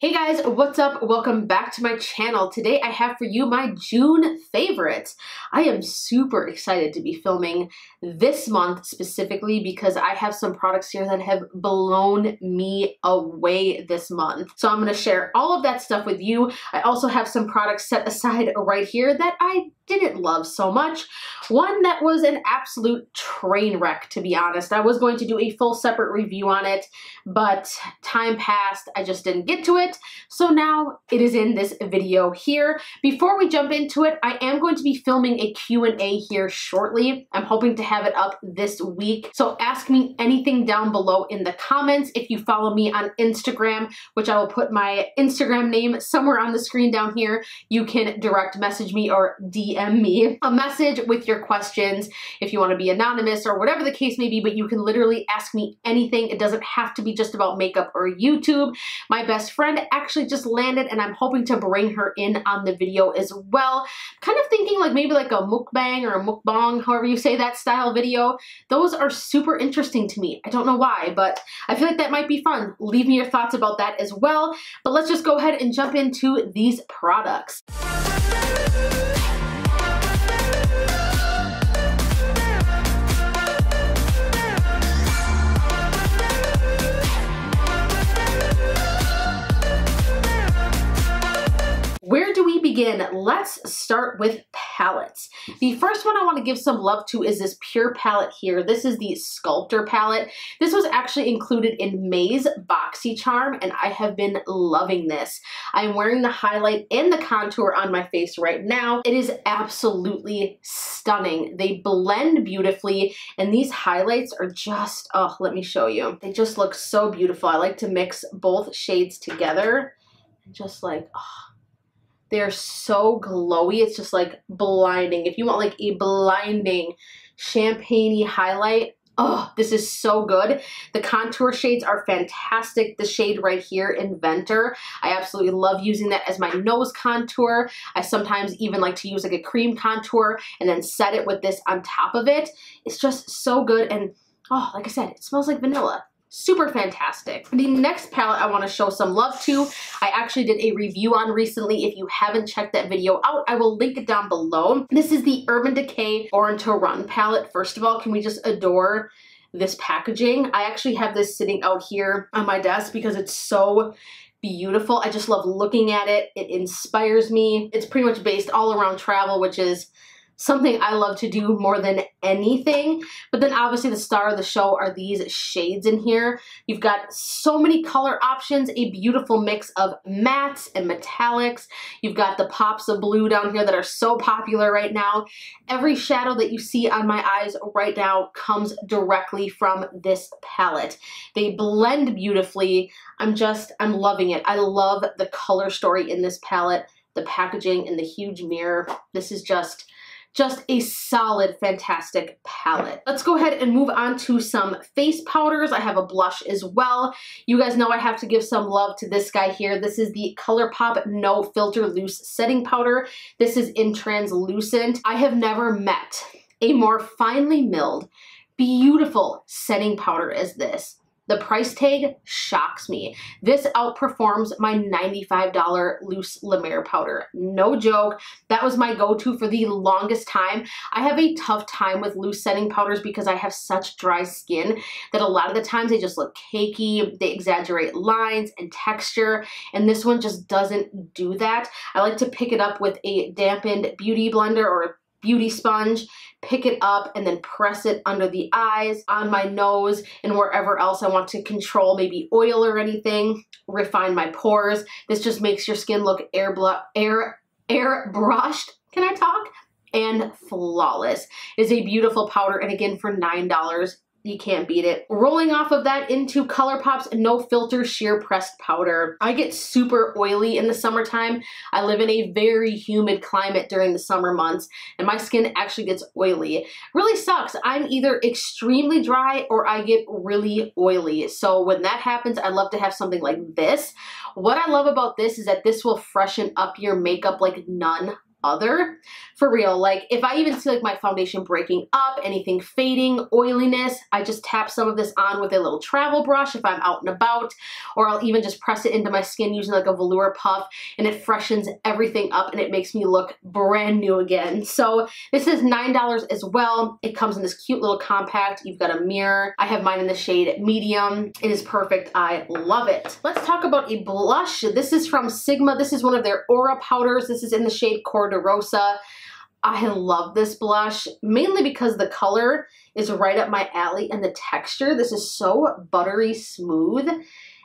Hey guys, what's up? Welcome back to my channel. Today I have for you my June favorites. I am super excited to be filming this month specifically because I have some products here that have blown me away this month. So I'm going to share all of that stuff with you. I also have some products set aside right here that I didn't love so much. One that was an absolute train wreck, to be honest. I was going to do a full separate review on it, but time passed. I just didn't get to it. So now it is in this video here. Before we jump into it, I am going to be filming a Q&A here shortly. I'm hoping to have it up this week. So ask me anything down below in the comments. If you follow me on Instagram, which I will put my Instagram name somewhere on the screen down here, you can direct message me or DM me a message with your questions if you want to be anonymous or whatever the case may be, but you can literally ask me anything. It doesn't have to be just about makeup or YouTube. My best friend actually just landed and I'm hoping to bring her in on the video as well. Kind of thinking like maybe like a mukbang or a mukbang, however you say that style video. Those are super interesting to me. I don't know why, but I feel like that might be fun. Leave me your thoughts about that as well. But let's just go ahead and jump into these products. Where do we begin? Let's start with palettes. The first one I want to give some love to is this PUR palette here. This is the Sculptor palette. This was actually included in May's BoxyCharm and I have been loving this. I'm wearing the highlight and the contour on my face right now. It is absolutely stunning. They blend beautifully and these highlights are just, oh, let me show you. They just look so beautiful. I like to mix both shades together and just like, oh. They're so glowy. It's just like blinding. If you want like a blinding champagne-y highlight, oh, this is so good. The contour shades are fantastic. The shade right here, Inventor, I absolutely love using that as my nose contour. I sometimes even like to use like a cream contour and then set it with this on top of it. It's just so good. And oh, like I said, it smells like vanilla. Super fantastic. The next palette I want to show some love to, I actually did a review on recently. If you haven't checked that video out, I will link it down below. This is the Urban Decay Born to Run palette. First of all, can we just adore this packaging? I actually have this sitting out here on my desk because it's so beautiful. I just love looking at it. It inspires me. It's pretty much based all around travel, which is something I love to do more than anything. But then obviously the star of the show are these shades in here. You've got so many color options, a beautiful mix of mattes and metallics. You've got the pops of blue down here that are so popular right now. Every shadow that you see on my eyes right now comes directly from this palette. They blend beautifully. I'm loving it. I love the color story in this palette, the packaging and the huge mirror. This is just a solid, fantastic palette. Let's go ahead and move on to some face powders. I have a blush as well. You guys know I have to give some love to this guy here. This is the Colourpop No Filter Loose Setting Powder. This is in translucent. I have never met a more finely milled, beautiful setting powder as this. The price tag shocks me. This outperforms my $95 loose La Mer powder. No joke. That was my go-to for the longest time. I have a tough time with loose setting powders because I have such dry skin that a lot of the times they just look cakey. They exaggerate lines and texture, and this one just doesn't do that. I like to pick it up with a dampened beauty blender or beauty sponge, pick it up and then press it under the eyes, on my nose, and wherever else I want to control maybe oil or anything, refine my pores. This just makes your skin look airbrushed, can I talk? And flawless. It is a beautiful powder, and again for $9, you can't beat it. Rolling off of that into Colourpop's No Filter Sheer Pressed Powder. I get super oily in the summertime. I live in a very humid climate during the summer months, and my skin actually gets oily. It really sucks. I'm either extremely dry or I get really oily. So when that happens, I love to have something like this. What I love about this is that this will freshen up your makeup like none other. For real, like if I even see like my foundation breaking up, anything fading, oiliness, I just tap some of this on with a little travel brush if I'm out and about, or I'll even just press it into my skin using like a velour puff, and it freshens everything up and it makes me look brand new again. So this is $9 as well. It comes in this cute little compact. You've got a mirror. I have mine in the shade medium. It is perfect. I love it. Let's talk about a blush. This is from Sigma. This is one of their Aura powders. This is in the shade CorDeRosa. I love this blush, mainly because the color is right up my alley and the texture. This is so buttery smooth.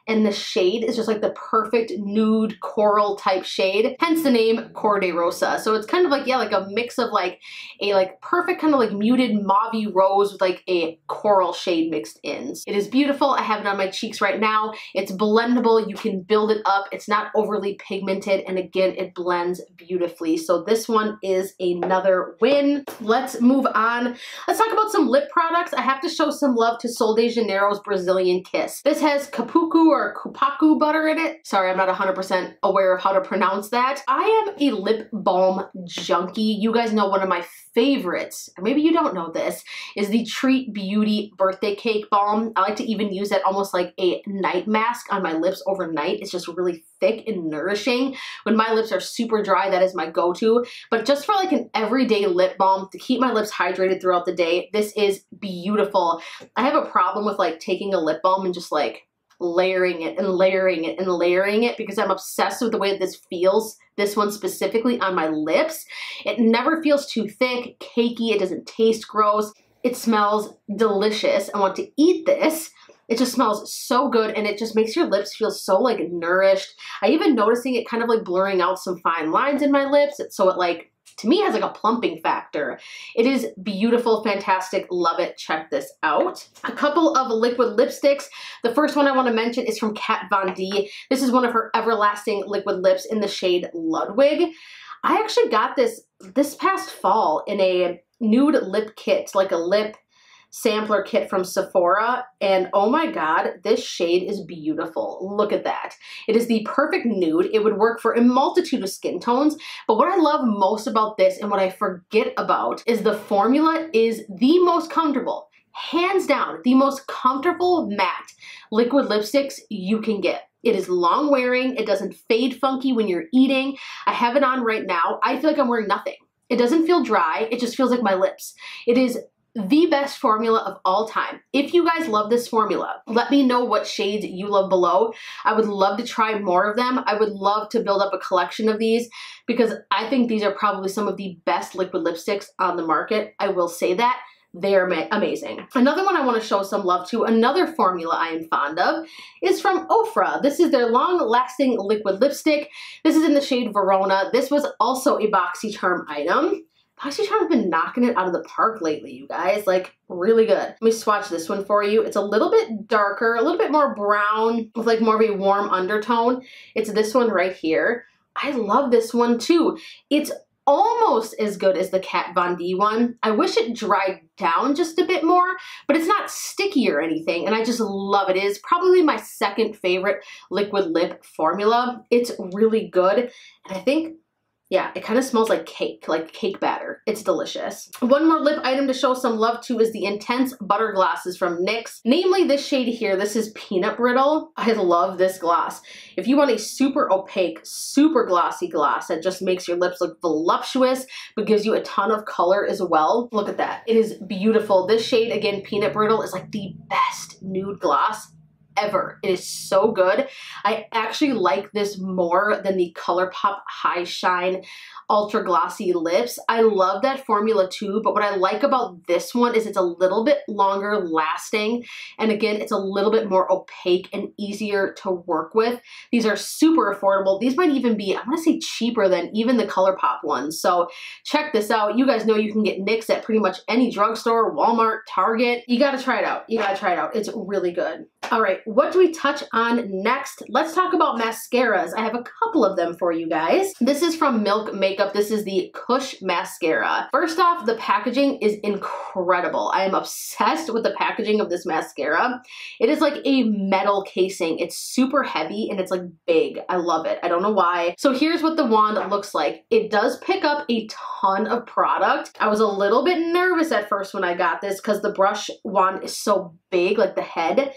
And the shade is just like the perfect nude coral type shade, hence the name CorDeRosa. So it's kind of like, yeah, like a mix of like a like perfect kind of like muted mauve rose with like a coral shade mixed in. It is beautiful. I have it on my cheeks right now. It's blendable. You can build it up. It's not overly pigmented. And again, it blends beautifully. So this one is another win. Let's move on. Let's talk about some lip products. I have to show some love to Sol de Janeiro's Brazilian Kiss. This has Kapuku or Kupaku butter in it. Sorry, I'm not 100% aware of how to pronounce that. I am a lip balm junkie. You guys know one of my favorites, or maybe you don't know this, is the Treat Beauty birthday cake balm. I like to even use that almost like a night mask on my lips overnight. It's just really thick and nourishing. When my lips are super dry, that is my go-to. But just for like an everyday lip balm to keep my lips hydrated throughout the day, this is beautiful. I have a problem with like taking a lip balm and just like layering it and layering it and layering it because I'm obsessed with the way that this feels, this one specifically on my lips. It never feels too thick, cakey, it doesn't taste gross. It smells delicious. I want to eat this. It just smells so good and it just makes your lips feel so like nourished. I even noticing it kind of like blurring out some fine lines in my lips. So it like, to me, has like a plumping factor. It is beautiful, fantastic, love it. Check this out. A couple of liquid lipsticks. The first one I want to mention is from Kat Von D. This is one of her everlasting liquid lips in the shade Ludwig. I actually got this past fall in a nude lip kit, like a lip sampler kit from Sephora, and oh my god, this shade is beautiful. Look at that. It is the perfect nude. It would work for a multitude of skin tones, but what I love most about this and what I forget about is the formula is the most comfortable, hands down, the most comfortable matte liquid lipsticks you can get. It is long wearing. It doesn't fade funky when you're eating. I have it on right now. I feel like I'm wearing nothing. It doesn't feel dry. It just feels like my lips. It is the best formula of all time. If you guys love this formula, let me know what shades you love below. I would love to try more of them. I would love to build up a collection of these because I think these are probably some of the best liquid lipsticks on the market. I will say that. They're amazing. Another one I want to show some love to, another formula I am fond of, is from Ofra. This is their long-lasting liquid lipstick. This is in the shade Verona. This was also a BoxyCharm item. BoxyCharm's been knocking it out of the park lately, you guys. Like, really good. Let me swatch this one for you. It's a little bit darker, a little bit more brown with like more of a warm undertone. It's this one right here. I love this one too. It's almost as good as the Kat Von D one. I wish it dried down just a bit more, but it's not sticky or anything, and I just love it. It is probably my second favorite liquid lip formula. It's really good, and I think, yeah, it kind of smells like cake batter. It's delicious. One more lip item to show some love to is the Intense Butter Glosses from NYX. Namely this shade here. This is Peanut Brittle. I love this gloss. If you want a super opaque, super glossy gloss that just makes your lips look voluptuous, but gives you a ton of color as well, look at that. It is beautiful. This shade, again, Peanut Brittle, is like the best nude gloss ever. It is so good. I actually like this more than the Colourpop High Shine Ultra Glossy Lips. I love that formula too, but what I like about this one is it's a little bit longer lasting, and again, it's a little bit more opaque and easier to work with. These are super affordable. These might even be, I want to say, cheaper than even the Colourpop ones. So check this out. You guys know you can get NYX at pretty much any drugstore, Walmart, Target. You gotta try it out. You gotta try it out. It's really good. All right, what do we touch on next? Let's talk about mascaras. I have a couple of them for you guys. This is from Milk Makeup. This is the Kush Mascara. First off, the packaging is incredible. I am obsessed with the packaging of this mascara. It is like a metal casing. It's super heavy and it's like big. I love it. I don't know why. So here's what the wand looks like. It does pick up a ton of product. I was a little bit nervous at first when I got this because the brush wand is so big, like the head,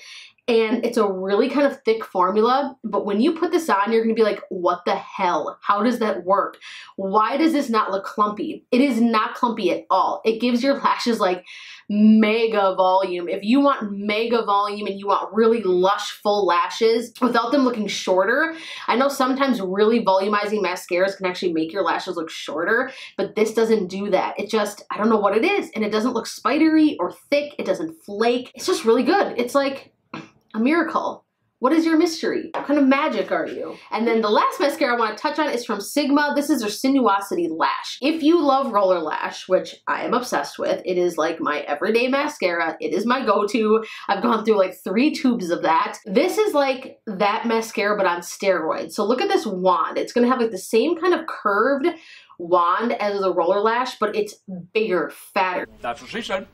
and it's a really kind of thick formula, but when you put this on, you're gonna be like, what the hell? How does that work? Why does this not look clumpy? It is not clumpy at all. It gives your lashes like mega volume. If you want mega volume and you want really lush, full lashes without them looking shorter, I know sometimes really volumizing mascaras can actually make your lashes look shorter, but this doesn't do that. It just, I don't know what it is, and it doesn't look spidery or thick. It doesn't flake. It's just really good. It's like a miracle. What is your mystery? What kind of magic are you? And then the last mascara I want to touch on is from Sigma. This is their Sinuosity Lash. If you love Roller Lash, which I am obsessed with, it is like my everyday mascara. It is my go-to. I've gone through like 3 tubes of that. This is like that mascara, but on steroids. So look at this wand. It's gonna have like the same kind of curved wand as the Roller Lash, but it's bigger, fatter. That's what she said.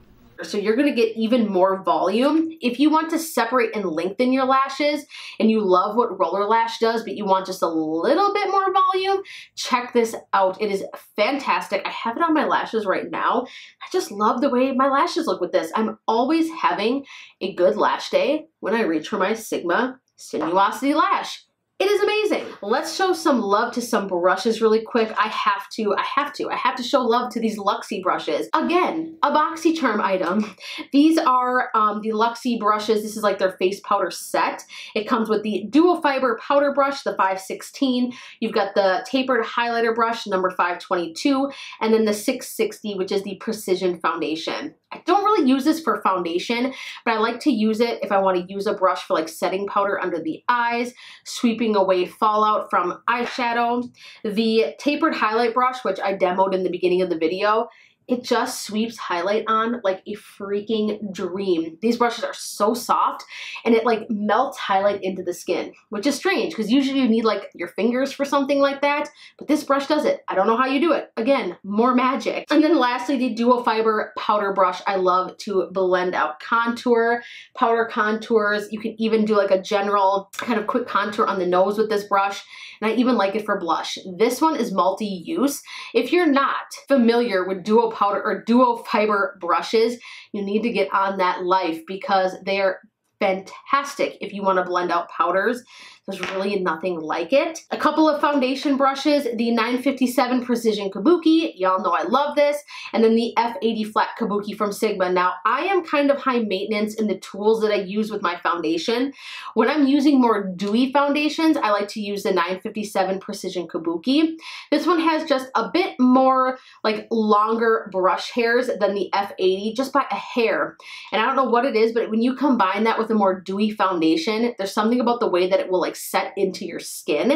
So you're gonna get even more volume. If you want to separate and lengthen your lashes and you love what Roller Lash does, but you want just a little bit more volume, check this out. It is fantastic. I have it on my lashes right now. I just love the way my lashes look with this. I'm always having a good lash day when I reach for my Sigma Sinuosity Lash. It is amazing. Let's show some love to some brushes really quick. I have to show love to these Luxie brushes. Again, a BoxyCharm item. These are the Luxie brushes. This is like their face powder set. It comes with the dual fiber powder brush, the 516. You've got the tapered highlighter brush, number 522, and then the 660, which is the precision foundation. I don't really use this for foundation, but I like to use it if I want to use a brush for like setting powder under the eyes, sweeping away fallout from eyeshadow. The tapered highlight brush, which I demoed in the beginning of the video, it just sweeps highlight on like a freaking dream. These brushes are so soft and it like melts highlight into the skin, which is strange because usually you need like your fingers for something like that, but this brush does it. I don't know how you do it. Again, more magic. And then lastly, the dual fiber powder brush. I love to blend out contour, powder contours. You can even do like a general kind of quick contour on the nose with this brush. And I even like it for blush. This one is multi-use. If you're not familiar with dual powder or dual fiber brushes, you need to get on that life because they are fantastic if you want to blend out powders. There's really nothing like it. A couple of foundation brushes, the 957 Precision Kabuki. Y'all know I love this. And then the F80 Flat Kabuki from Sigma. Now, I am kind of high maintenance in the tools that I use with my foundation. When I'm using more dewy foundations, I like to use the 957 Precision Kabuki. This one has just a bit more like longer brush hairs than the F80, just by a hair. And I don't know what it is, but when you combine that with a more dewy foundation, there's something about the way that it will like set into your skin.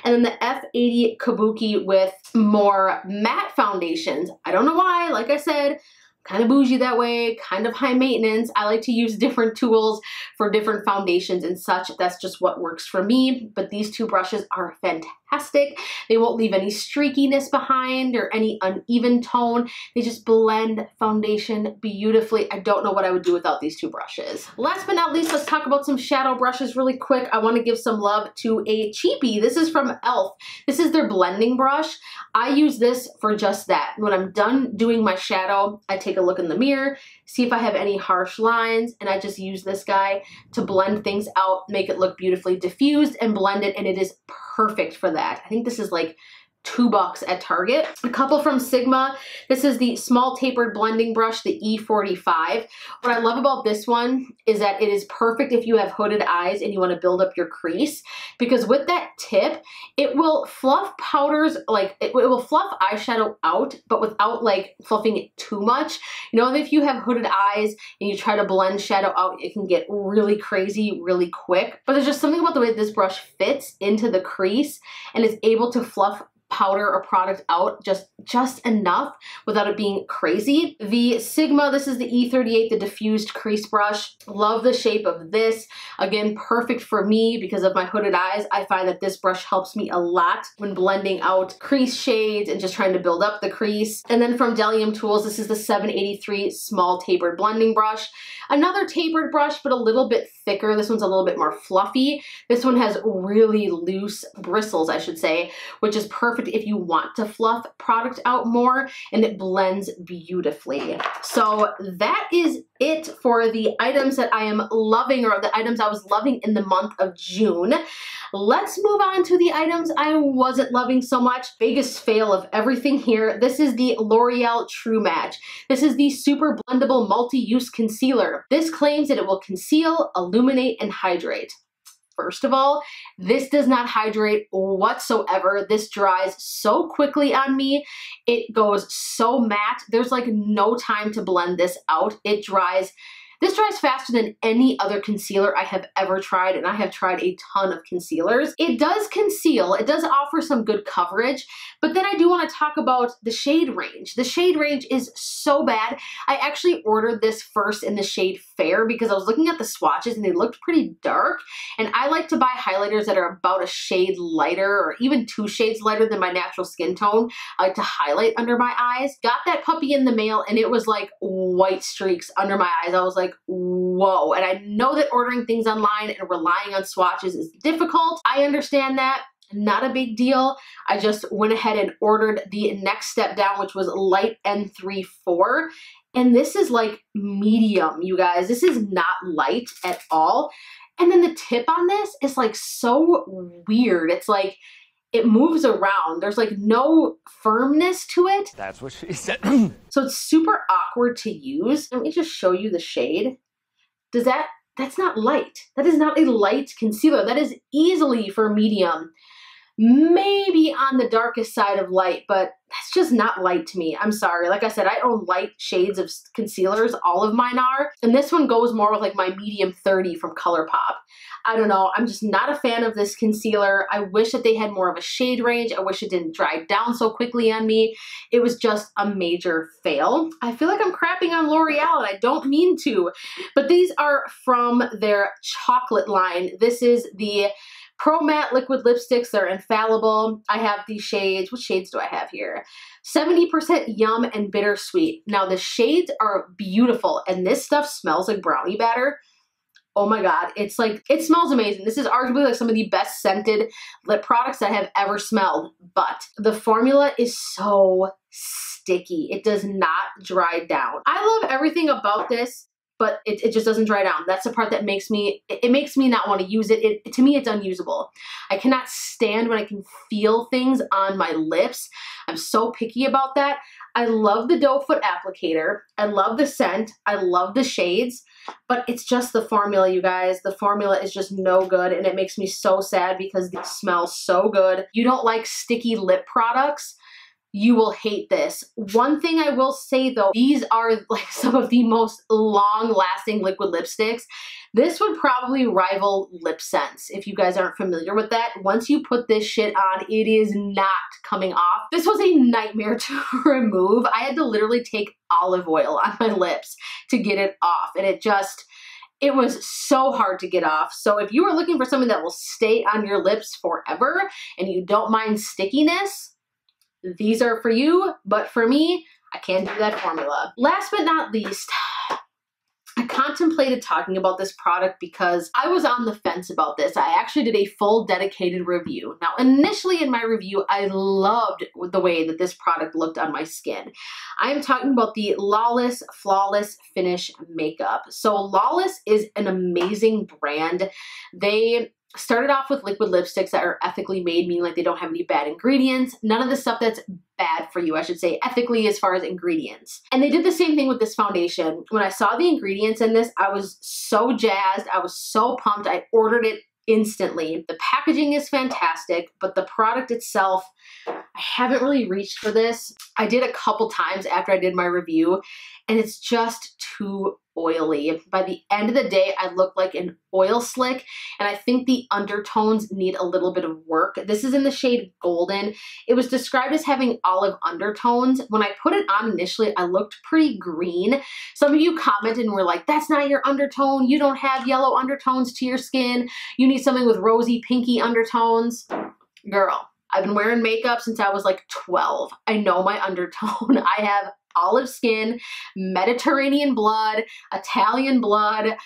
And then the F80 Kabuki with more matte foundations. I don't know why, like I said, kind of bougie that way, kind of high maintenance. I like to use different tools for different foundations and such. That's just what works for me. But these two brushes are fantastic. They won't leave any streakiness behind or any uneven tone. They just blend foundation beautifully. I don't know what I would do without these two brushes. Last but not least, let's talk about some shadow brushes really quick. I want to give some love to a cheapie. This is from e.l.f. This is their blending brush. I use this for just that. When I'm done doing my shadow, I take a look in the mirror, see if I have any harsh lines, and I just use this guy to blend things out, make it look beautifully diffused and blend it, and it is perfect for that. I think this is like $2 at Target. A couple from Sigma. This is the small tapered blending brush, the E45. What I love about this one is that it is perfect if you have hooded eyes and you want to build up your crease, because with that tip, it will fluff powders, like it will fluff eyeshadow out, but without like fluffing it too much. You know, if you have hooded eyes and you try to blend shadow out, it can get really crazy really quick. But there's just something about the way this brush fits into the crease and is able to fluff powder or product out just enough without it being crazy. The Sigma, this is the E38, the diffused crease brush. Love the shape of this. Again, perfect for me because of my hooded eyes. I find that this brush helps me a lot when blending out crease shades and just trying to build up the crease. And then from Delium Tools, this is the 783 small tapered blending brush. Another tapered brush, but a little bit thicker. This one's a little bit more fluffy. This one has really loose bristles, I should say, which is perfect if you want to fluff product out more, and it blends beautifully. So that is it for the items that I am loving, or the items I was loving in the month of June. Let's move on to the items I wasn't loving so much. Biggest fail of everything here. This is the L'Oreal True Match. This is the super blendable multi-use concealer. This claims that it will conceal, illuminate, and hydrate. First of all, this does not hydrate whatsoever. This dries so quickly on me. It goes so matte. There's like no time to blend this out. This dries faster than any other concealer I have ever tried, and I have tried a ton of concealers. It does conceal, it does offer some good coverage, but then I do want to talk about the shade range. The shade range is so bad. I actually ordered this first in the shade Fair because I was looking at the swatches and they looked pretty dark, and I like to buy highlighters that are about a shade lighter or even 2 shades lighter than my natural skin tone. I like to highlight under my eyes. Got that puppy in the mail and it was like white streaks under my eyes. I was like, whoa. And I know that ordering things online and relying on swatches is difficult. I understand that. Not a big deal. I just went ahead and ordered the next step down, which was Light N34. And this is like medium, you guys. This is not light at all. And then the tip on this is like so weird. It's like, it moves around. There's like no firmness to it. That's what she said. So it's super awkward to use. Let me just show you the shade. That's not light. That is not a light concealer. That is easily for medium. Maybe on the darkest side of light, but that's just not light to me. I'm sorry. Like I said, I own light shades of concealers. All of mine are. And this one goes more with like my medium 30 from Colourpop. I don't know. I'm just not a fan of this concealer. I wish that they had more of a shade range. I wish it didn't dry down so quickly on me. It was just a major fail. I feel like I'm crapping on L'Oreal and I don't mean to, but these are from their chocolate line. This is the Pro Matte Liquid Lipsticks. They're infallible. I have these shades. What shades do I have here? 70% Yum and Bittersweet. Now the shades are beautiful and this stuff smells like brownie batter. Oh my God, it's like, it smells amazing. This is arguably like some of the best scented lip products I have ever smelled, but the formula is so sticky. It does not dry down. I love everything about this, but it just doesn't dry down. That's the part that makes me not want to use it. To me, it's unusable. I cannot stand when I can feel things on my lips. I'm so picky about that. I love the doe foot applicator. I love the scent. I love the shades, but it's just the formula, you guys. The formula is just no good, and it makes me so sad because they smell so good. You don't like sticky lip products, you will hate this. One thing I will say though, these are like some of the most long-lasting liquid lipsticks. This would probably rival Lip Sense if you guys aren't familiar with that. Once you put this shit on, it is not coming off. This was a nightmare to remove. I had to literally take olive oil on my lips to get it off, and it was so hard to get off. So if you are looking for something that will stay on your lips forever and you don't mind stickiness, these are for you, but for me, I can't do that formula. Last but not least, I contemplated talking about this product because I was on the fence about this. I actually did a full dedicated review. Now, initially in my review, I loved the way that this product looked on my skin. I am talking about the Lawless Flawless Finish Makeup. So Lawless is an amazing brand. They started off with liquid lipsticks that are ethically made, meaning like they don't have any bad ingredients. None of the stuff that's bad for you, I should say, ethically as far as ingredients. And they did the same thing with this foundation. When I saw the ingredients in this, I was so jazzed. I was so pumped. I ordered it instantly. The packaging is fantastic, but the product itself, I haven't really reached for this. I did a couple times after I did my review, and it's just too oily. By the end of the day, I look like an oil slick, and I think the undertones need a little bit of work. This is in the shade Golden. It was described as having olive undertones. When I put it on initially, I looked pretty green. Some of you commented and were like, that's not your undertone. You don't have yellow undertones to your skin. You need something with rosy, pinky undertones. Girl, I've been wearing makeup since I was like 12. I know my undertone. I have olive skin, Mediterranean blood, Italian blood.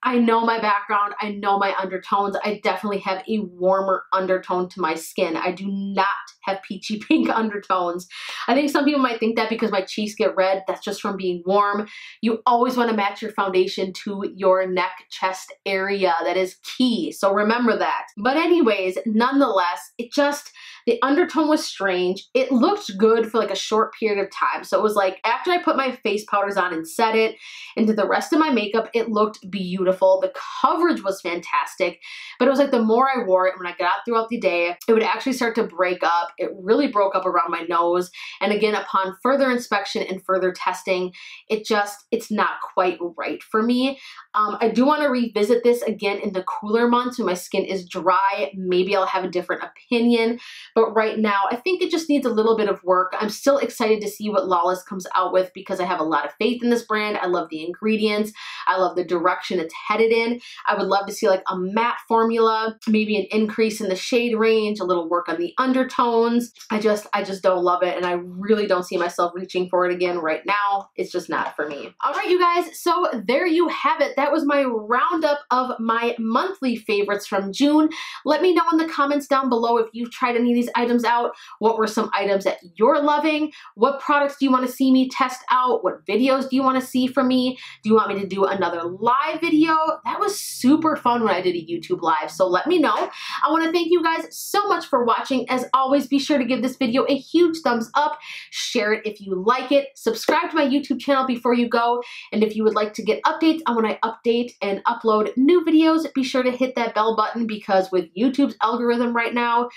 I know my background. I know my undertones. I definitely have a warmer undertone to my skin. I do not have peachy pink undertones. I think some people might think that because my cheeks get red, that's just from being warm. You always want to match your foundation to your neck, chest area. That is key. So remember that. But anyways, nonetheless, the undertone was strange. It looked good for like a short period of time. So it was like after I put my face powders on and set it into the rest of my makeup, it looked beautiful. The coverage was fantastic, but it was like the more I wore it, when I got out throughout the day, it would actually start to break up. It really broke up around my nose. And again, upon further inspection and further testing, it's not quite right for me. I do want to revisit this again in the cooler months when my skin is dry. Maybe I'll have a different opinion. But right now, I think it just needs a little bit of work. I'm still excited to see what LauraLee comes out with because I have a lot of faith in this brand. I love the ingredients. I love the direction it's headed in. I would love to see like a matte formula, maybe an increase in the shade range, a little work on the undertones. I just don't love it, and I really don't see myself reaching for it again right now. It's just not for me. All right, you guys, so there you have it. That was my roundup of my monthly favorites from June. Let me know in the comments down below if you've tried any of these items out. What were some items that you're loving? What products do you want to see me test out? What videos do you want to see from me? Do you want me to do another live video? That was super fun when I did a YouTube live, so let me know. I want to thank you guys so much for watching. As always, be sure to give this video a huge thumbs up, share it if you like it, subscribe to my YouTube channel before you go, and if you would like to get updates on when I update and upload new videos, be sure to hit that bell button because with YouTube's algorithm right now,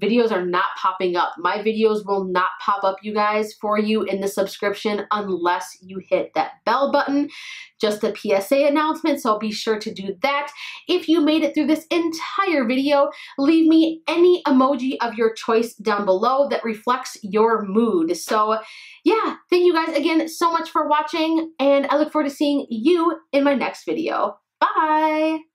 videos are not popping up. My videos will not pop up, you guys, for you in the subscription unless you hit that bell button. Just a PSA announcement, so be sure to do that. If you made it through this entire video, leave me any emoji of your choice down below that reflects your mood. So yeah, thank you guys again so much for watching, and I look forward to seeing you in my next video. Bye!